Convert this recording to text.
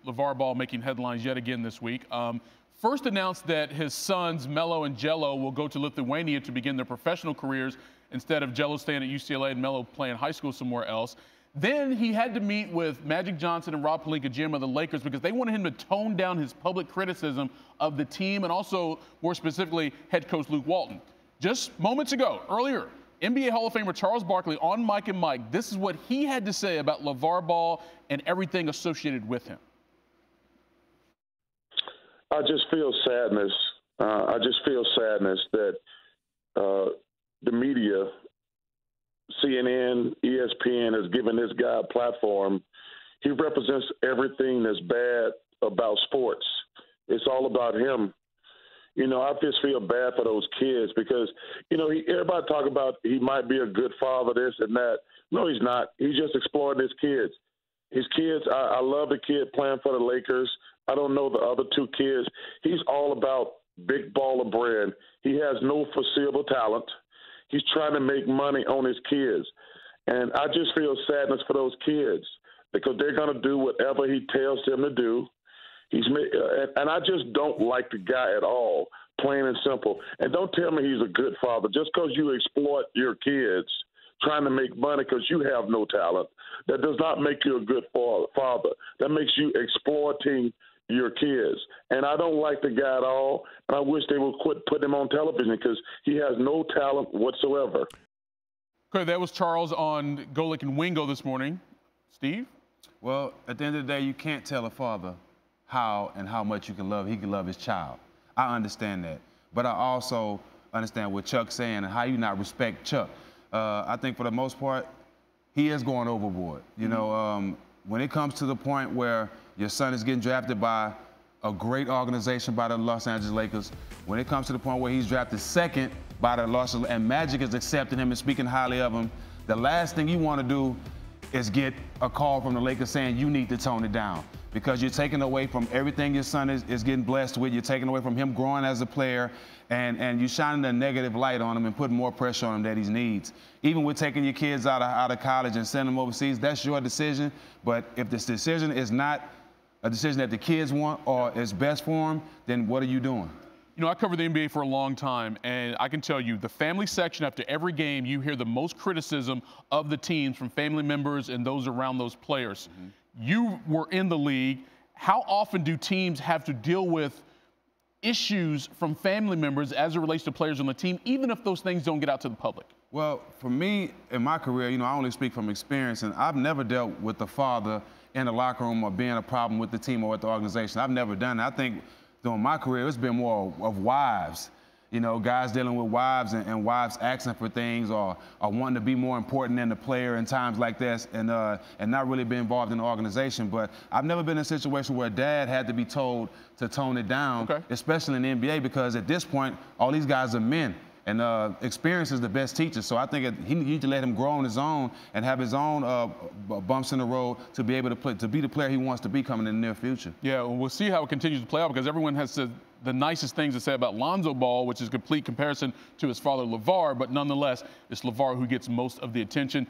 LaVar Ball making headlines yet again this week. First announced that his sons, Melo and Jello, will go to Lithuania to begin their professional careers instead of Jello staying at UCLA and Melo playing high school somewhere else. Then he had to meet with Magic Johnson and Rob Pelinka, GM of the Lakers, because they wanted him to tone down his public criticism of the team and also, more specifically, head coach Luke Walton. Just moments ago, earlier, NBA Hall of Famer Charles Barkley on Mike and Mike, this is what he had to say about LaVar Ball and everything associated with him. I just feel sadness. I just feel sadness that the media, CNN, ESPN, has given this guy a platform. He represents everything that's bad about sports. It's all about him. You know, I just feel bad for those kids because, you know, everybody talk about he might be a good father, this and that. No, he's not. He's just exploiting his kids. His kids, I love the kid playing for the Lakers. I don't know the other two kids. He's all about big baller brand. He has no foreseeable talent. He's trying to make money on his kids. And I just feel sadness for those kids because they're going to do whatever he tells them to do. And I just don't like the guy at all, plain and simple. And don't tell me he's a good father. Just because you exploit your kids trying to make money because you have no talent, that does not make you a good father. That makes you exploiting your kids. And I don't like the guy at all, and I wish they would quit putting him on television because he has no talent whatsoever. Okay, that was Charles on Golick and Wingo this morning. Steve? Well, at the end of the day, you can't tell a father how and how much he can love his child. I understand that. But I also understand what Chuck's saying and how you not respect Chuck. I think for the most part, he is going overboard. You know, when it comes to the point where your son is getting drafted by a great organization by the Los Angeles Lakers, when it comes to the point where he's drafted second by the Los Angeles, and Magic is accepting him and speaking highly of him, the last thing you want to do is get a call from the Lakers saying you need to tone it down because you're taking away from everything your son is getting blessed with. You're taking away from him growing as a player, and you're shining a negative light on him and putting more pressure on him that he needs. Even with taking your kids out of college and sending them overseas, that's your decision. But if this decision is not a decision that the kids want or is best for them, then what are you doing? You know, I covered the NBA for a long time, and I can tell you, the family section after every game, you hear the most criticism of the teams from family members and those around those players. You were in the league. How often do teams have to deal with issues from family members as it relates to players on the team, even if those things don't get out to the public? Well, for me, in my career, you know, I only speak from experience, and I've never dealt with the father in the locker room or being a problem with the team or with the organization. I've never done it. I think during my career, it's been more of wives. You know, guys dealing with wives and wives asking for things or wanting to be more important than the player in times like this and not really be involved in the organization. But I've never been in a situation where dad had to be told to tone it down, especially in the NBA, because at this point, all these guys are men. And experience is the best teacher. So I think he needs to let him grow on his own and have his own bumps in the road to be able to play, to be the player he wants to be coming in the near future. Yeah, well, we'll see how it continues to play out because everyone has said the nicest things to say about Lonzo Ball, which is a complete comparison to his father LaVar, but nonetheless, it's LaVar who gets most of the attention.